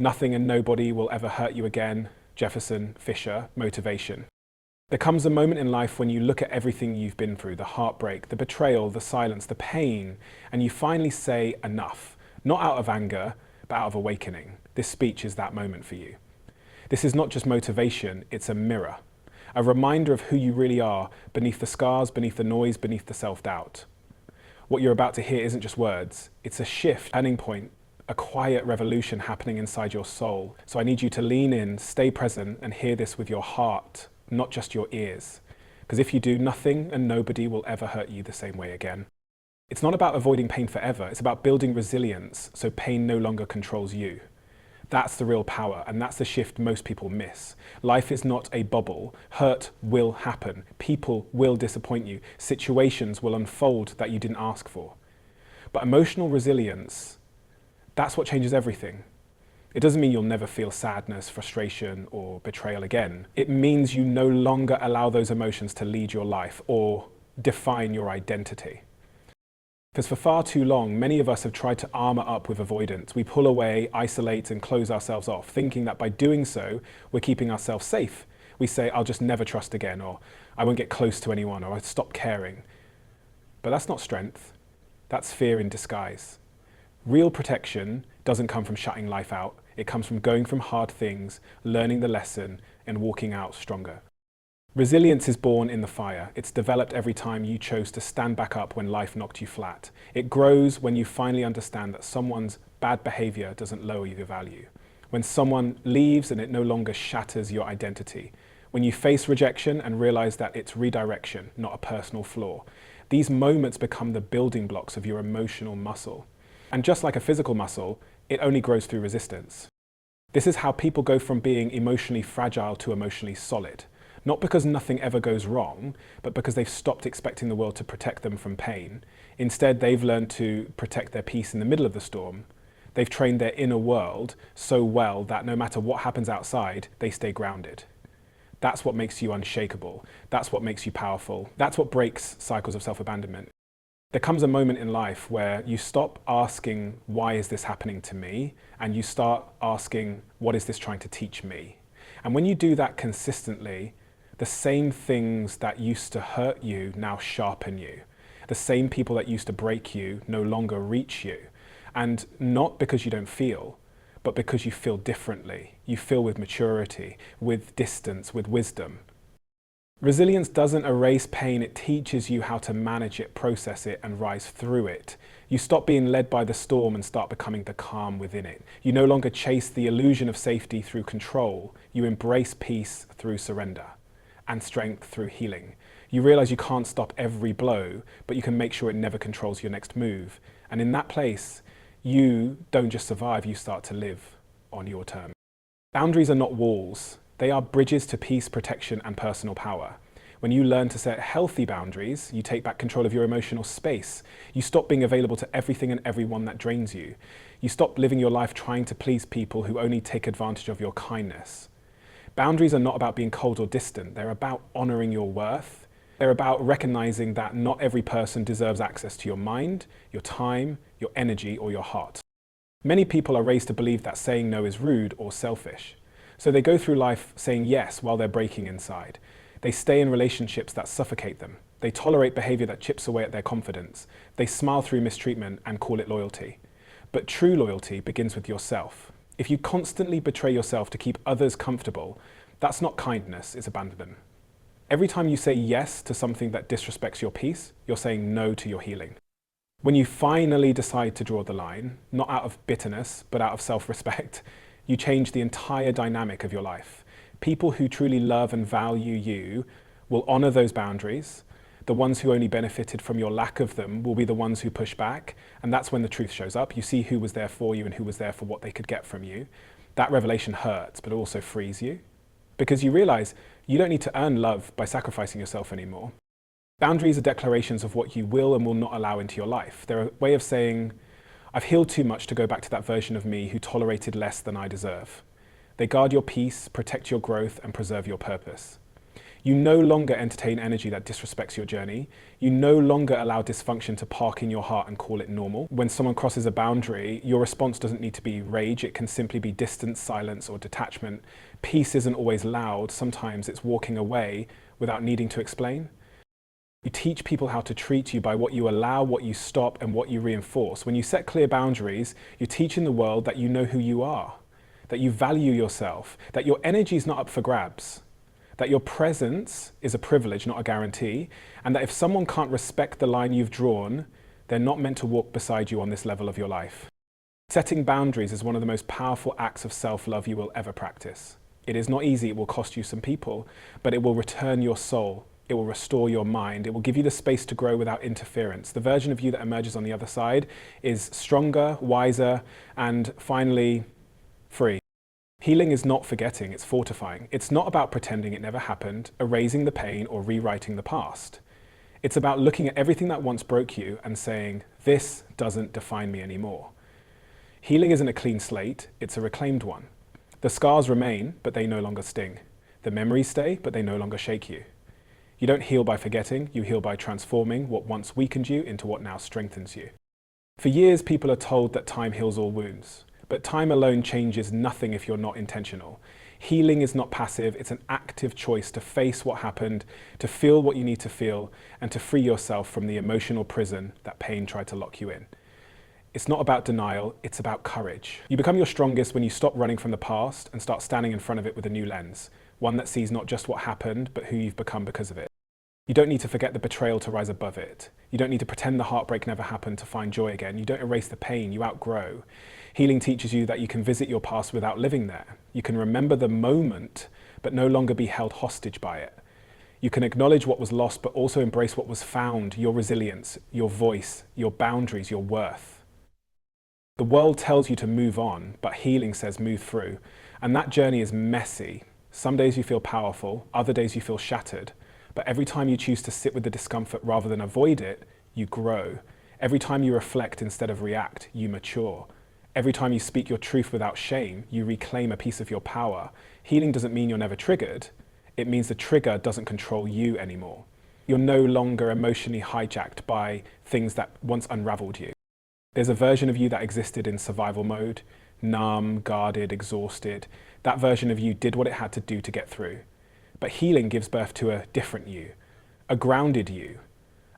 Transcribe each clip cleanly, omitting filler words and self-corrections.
Nothing and nobody will ever hurt you again. Jefferson Fisher, motivation. There comes a moment in life when you look at everything you've been through, the heartbreak, the betrayal, the silence, the pain, and you finally say enough. Not out of anger, but out of awakening. This speech is that moment for you. This is not just motivation, it's a mirror. A reminder of who you really are beneath the scars, beneath the noise, beneath the self-doubt. What you're about to hear isn't just words, it's a shift, turning point, a quiet revolution happening inside your soul. So I need you to lean in, stay present, and hear this with your heart, not just your ears. Because if you do, nothing and nobody will ever hurt you the same way again. It's not about avoiding pain forever, it's about building resilience so pain no longer controls you. That's the real power, and that's the shift most people miss. Life is not a bubble. Hurt will happen. People will disappoint you. Situations will unfold that you didn't ask for. But emotional resilience, that's what changes everything. It doesn't mean you'll never feel sadness, frustration, or betrayal again. It means you no longer allow those emotions to lead your life or define your identity. Because for far too long, many of us have tried to armor up with avoidance. We pull away, isolate, and close ourselves off, thinking that by doing so, we're keeping ourselves safe. We say, I'll just never trust again, or I won't get close to anyone, or I'll stop caring. But that's not strength. That's fear in disguise. Real protection doesn't come from shutting life out. It comes from going from hard things, learning the lesson, and walking out stronger. Resilience is born in the fire. It's developed every time you chose to stand back up when life knocked you flat. It grows when you finally understand that someone's bad behavior doesn't lower your value. When someone leaves and it no longer shatters your identity. When you face rejection and realize that it's redirection, not a personal flaw. These moments become the building blocks of your emotional muscle. And just like a physical muscle, it only grows through resistance. This is how people go from being emotionally fragile to emotionally solid. Not because nothing ever goes wrong, but because they've stopped expecting the world to protect them from pain. Instead, they've learned to protect their peace in the middle of the storm. They've trained their inner world so well that no matter what happens outside, they stay grounded. That's what makes you unshakable. That's what makes you powerful. That's what breaks cycles of self-abandonment. There comes a moment in life where you stop asking, why is this happening to me? And you start asking, what is this trying to teach me? And when you do that consistently, the same things that used to hurt you now sharpen you. The same people that used to break you no longer reach you. And not because you don't feel, but because you feel differently. You feel with maturity, with distance, with wisdom. Resilience doesn't erase pain, it teaches you how to manage it, process it, and rise through it. You stop being led by the storm and start becoming the calm within it. You no longer chase the illusion of safety through control. You embrace peace through surrender and strength through healing. You realize you can't stop every blow, but you can make sure it never controls your next move. And in that place, you don't just survive, you start to live on your terms. Boundaries are not walls. They are bridges to peace, protection, and personal power. When you learn to set healthy boundaries, you take back control of your emotional space. You stop being available to everything and everyone that drains you. You stop living your life trying to please people who only take advantage of your kindness. Boundaries are not about being cold or distant. They're about honoring your worth. They're about recognizing that not every person deserves access to your mind, your time, your energy, or your heart. Many people are raised to believe that saying no is rude or selfish. So they go through life saying yes while they're breaking inside. They stay in relationships that suffocate them. They tolerate behavior that chips away at their confidence. They smile through mistreatment and call it loyalty. But true loyalty begins with yourself. If you constantly betray yourself to keep others comfortable, that's not kindness, it's abandonment. Every time you say yes to something that disrespects your peace, you're saying no to your healing. When you finally decide to draw the line, not out of bitterness, but out of self-respect, you change the entire dynamic of your life. People who truly love and value you will honor those boundaries. The ones who only benefited from your lack of them will be the ones who push back. And that's when the truth shows up. You see who was there for you and who was there for what they could get from you. That revelation hurts, but it also frees you. Because you realize you don't need to earn love by sacrificing yourself anymore. Boundaries are declarations of what you will and will not allow into your life. They're a way of saying, I've healed too much to go back to that version of me who tolerated less than I deserve. They guard your peace, protect your growth, and preserve your purpose. You no longer entertain energy that disrespects your journey. You no longer allow dysfunction to park in your heart and call it normal. When someone crosses a boundary, your response doesn't need to be rage. It can simply be distance, silence, or detachment. Peace isn't always loud. Sometimes it's walking away without needing to explain. You teach people how to treat you by what you allow, what you stop, and what you reinforce. When you set clear boundaries, you're teaching the world that you know who you are, that you value yourself, that your energy is not up for grabs, that your presence is a privilege, not a guarantee, and that if someone can't respect the line you've drawn, they're not meant to walk beside you on this level of your life. Setting boundaries is one of the most powerful acts of self-love you will ever practice. It is not easy, it will cost you some people, but it will return your soul. It will restore your mind. It will give you the space to grow without interference. The version of you that emerges on the other side is stronger, wiser, and finally, free. Healing is not forgetting, it's fortifying. It's not about pretending it never happened, erasing the pain, or rewriting the past. It's about looking at everything that once broke you and saying, this doesn't define me anymore. Healing isn't a clean slate, it's a reclaimed one. The scars remain, but they no longer sting. The memories stay, but they no longer shake you. You don't heal by forgetting, you heal by transforming what once weakened you into what now strengthens you. For years, people are told that time heals all wounds, but time alone changes nothing if you're not intentional. Healing is not passive, it's an active choice to face what happened, to feel what you need to feel, and to free yourself from the emotional prison that pain tried to lock you in. It's not about denial, it's about courage. You become your strongest when you stop running from the past and start standing in front of it with a new lens, one that sees not just what happened, but who you've become because of it. You don't need to forget the betrayal to rise above it. You don't need to pretend the heartbreak never happened to find joy again. You don't erase the pain, you outgrow. Healing teaches you that you can visit your past without living there. You can remember the moment, but no longer be held hostage by it. You can acknowledge what was lost, but also embrace what was found, your resilience, your voice, your boundaries, your worth. The world tells you to move on, but healing says move through. And that journey is messy. Some days you feel powerful, other days you feel shattered. But every time you choose to sit with the discomfort rather than avoid it, you grow. Every time you reflect instead of react, you mature. Every time you speak your truth without shame, you reclaim a piece of your power. Healing doesn't mean you're never triggered. It means the trigger doesn't control you anymore. You're no longer emotionally hijacked by things that once unraveled you. There's a version of you that existed in survival mode, numb, guarded, exhausted. That version of you did what it had to do to get through. But healing gives birth to a different you, a grounded you,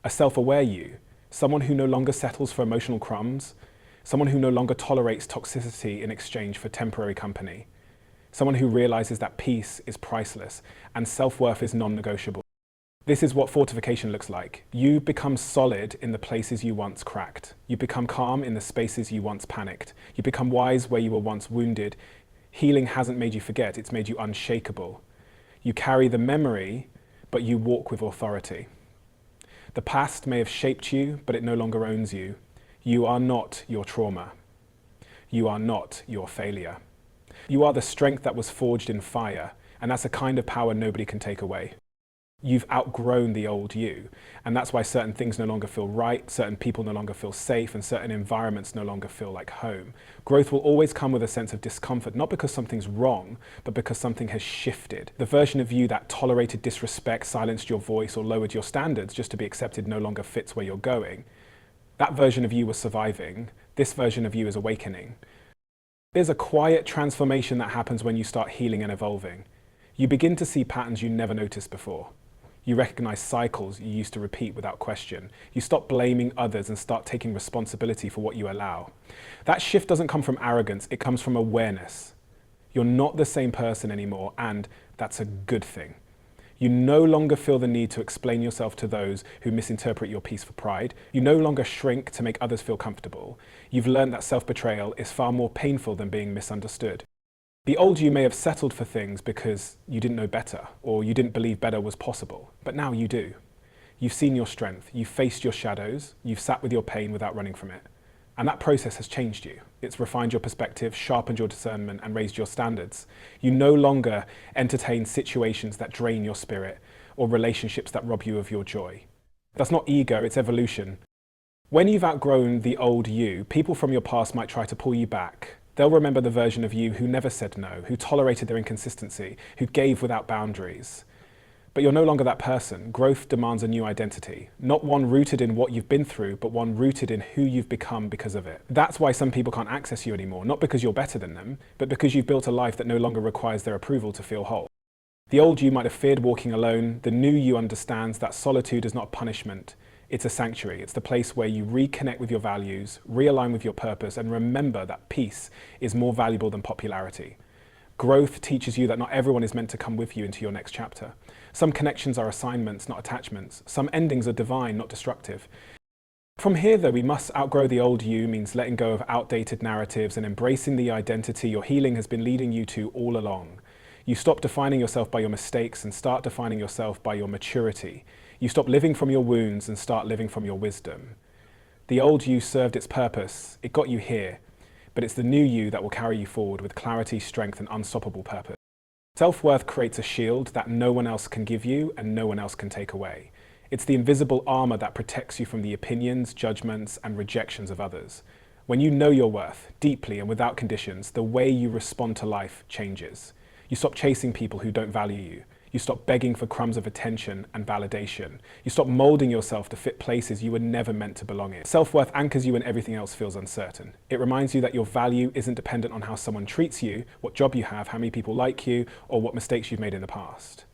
a self-aware you, someone who no longer settles for emotional crumbs, someone who no longer tolerates toxicity in exchange for temporary company, someone who realizes that peace is priceless and self-worth is non-negotiable. This is what fortification looks like. You become solid in the places you once cracked. You become calm in the spaces you once panicked. You become wise where you were once wounded. Healing hasn't made you forget, it's made you unshakable. You carry the memory, but you walk with authority. The past may have shaped you, but it no longer owns you. You are not your trauma. You are not your failure. You are the strength that was forged in fire, and that's a kind of power nobody can take away. You've outgrown the old you, and that's why certain things no longer feel right, certain people no longer feel safe, and certain environments no longer feel like home. Growth will always come with a sense of discomfort, not because something's wrong, but because something has shifted. The version of you that tolerated disrespect, silenced your voice, or lowered your standards just to be accepted no longer fits where you're going. That version of you was surviving. This version of you is awakening. There's a quiet transformation that happens when you start healing and evolving. You begin to see patterns you never noticed before. You recognize cycles you used to repeat without question. You stop blaming others and start taking responsibility for what you allow. That shift doesn't come from arrogance, it comes from awareness. You're not the same person anymore, and that's a good thing. You no longer feel the need to explain yourself to those who misinterpret your peace for pride. You no longer shrink to make others feel comfortable. You've learned that self-betrayal is far more painful than being misunderstood. The old you may have settled for things because you didn't know better, or you didn't believe better was possible, but now you do. You've seen your strength, you've faced your shadows, you've sat with your pain without running from it. And that process has changed you. It's refined your perspective, sharpened your discernment, and raised your standards. You no longer entertain situations that drain your spirit, or relationships that rob you of your joy. That's not ego, it's evolution. When you've outgrown the old you, people from your past might try to pull you back. They'll remember the version of you who never said no, who tolerated their inconsistency, who gave without boundaries. But you're no longer that person. Growth demands a new identity, not one rooted in what you've been through, but one rooted in who you've become because of it. That's why some people can't access you anymore, not because you're better than them, but because you've built a life that no longer requires their approval to feel whole. The old you might have feared walking alone. The new you understands that solitude is not a punishment. It's a sanctuary. It's the place where you reconnect with your values, realign with your purpose, and remember that peace is more valuable than popularity. Growth teaches you that not everyone is meant to come with you into your next chapter. Some connections are assignments, not attachments. Some endings are divine, not destructive. From here, though, we must outgrow the old you, means letting go of outdated narratives and embracing the identity your healing has been leading you to all along. You stop defining yourself by your mistakes and start defining yourself by your maturity. You stop living from your wounds and start living from your wisdom. The old you served its purpose. It got you here. But it's the new you that will carry you forward with clarity, strength, and unstoppable purpose. Self-worth creates a shield that no one else can give you and no one else can take away. It's the invisible armor that protects you from the opinions, judgments, and rejections of others. When you know your worth, deeply and without conditions, the way you respond to life changes. You stop chasing people who don't value you. You stop begging for crumbs of attention and validation. You stop molding yourself to fit places you were never meant to belong in. Self-worth anchors you when everything else feels uncertain. It reminds you that your value isn't dependent on how someone treats you, what job you have, how many people like you, or what mistakes you've made in the past.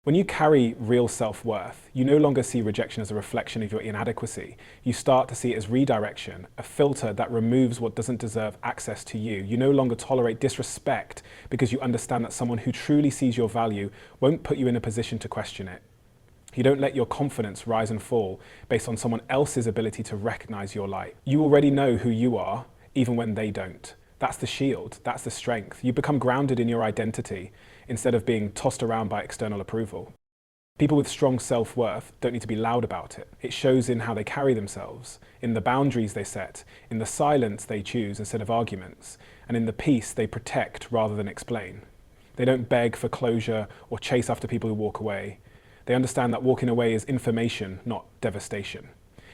When you carry real self-worth, you no longer see rejection as a reflection of your inadequacy. You start to see it as redirection, a filter that removes what doesn't deserve access to you. You no longer tolerate disrespect because you understand that someone who truly sees your value won't put you in a position to question it. You don't let your confidence rise and fall based on someone else's ability to recognize your light. You already know who you are, even when they don't. That's the shield, that's the strength. You become grounded in your identity instead of being tossed around by external approval. People with strong self-worth don't need to be loud about it. It shows in how they carry themselves, in the boundaries they set, in the silence they choose instead of arguments, and in the peace they protect rather than explain. They don't beg for closure or chase after people who walk away. They understand that walking away is information, not devastation.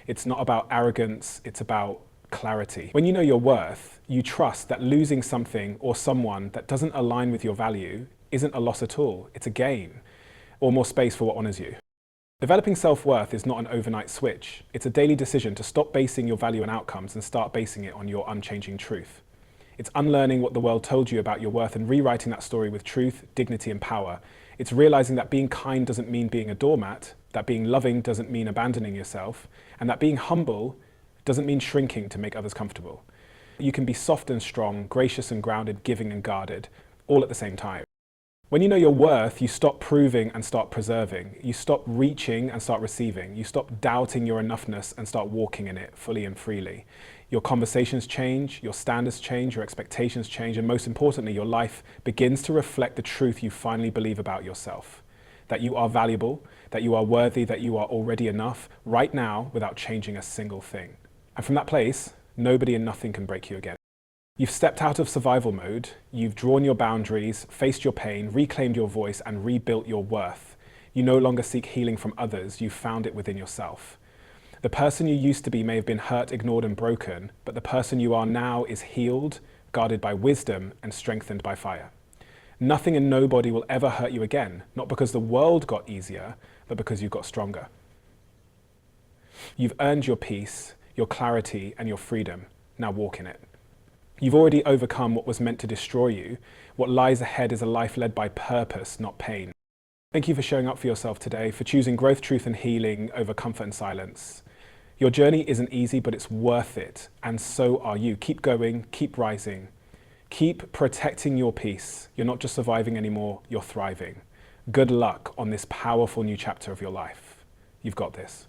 It's not about arrogance, it's about clarity. When you know your worth, you trust that losing something or someone that doesn't align with your value isn't a loss at all, it's a gain, or more space for what honors you. Developing self-worth is not an overnight switch. It's a daily decision to stop basing your value on outcomes and start basing it on your unchanging truth. It's unlearning what the world told you about your worth and rewriting that story with truth, dignity, and power. It's realizing that being kind doesn't mean being a doormat, that being loving doesn't mean abandoning yourself, and that being humble doesn't mean shrinking to make others comfortable. You can be soft and strong, gracious and grounded, giving and guarded, all at the same time. When you know your worth, you stop proving and start preserving. You stop reaching and start receiving. You stop doubting your enoughness and start walking in it fully and freely. Your conversations change, your standards change, your expectations change, and most importantly, your life begins to reflect the truth you finally believe about yourself. That you are valuable, that you are worthy, that you are already enough right now without changing a single thing. And from that place, nobody and nothing can break you again. You've stepped out of survival mode, you've drawn your boundaries, faced your pain, reclaimed your voice, and rebuilt your worth. You no longer seek healing from others, you've found it within yourself. The person you used to be may have been hurt, ignored, and broken, but the person you are now is healed, guarded by wisdom, and strengthened by fire. Nothing and nobody will ever hurt you again, not because the world got easier, but because you got stronger. You've earned your peace, your clarity, and your freedom. Now walk in it. You've already overcome what was meant to destroy you. What lies ahead is a life led by purpose, not pain. Thank you for showing up for yourself today, for choosing growth, truth, and healing over comfort and silence. Your journey isn't easy, but it's worth it, and so are you. Keep going, keep rising. Keep protecting your peace. You're not just surviving anymore, you're thriving. Good luck on this powerful new chapter of your life. You've got this.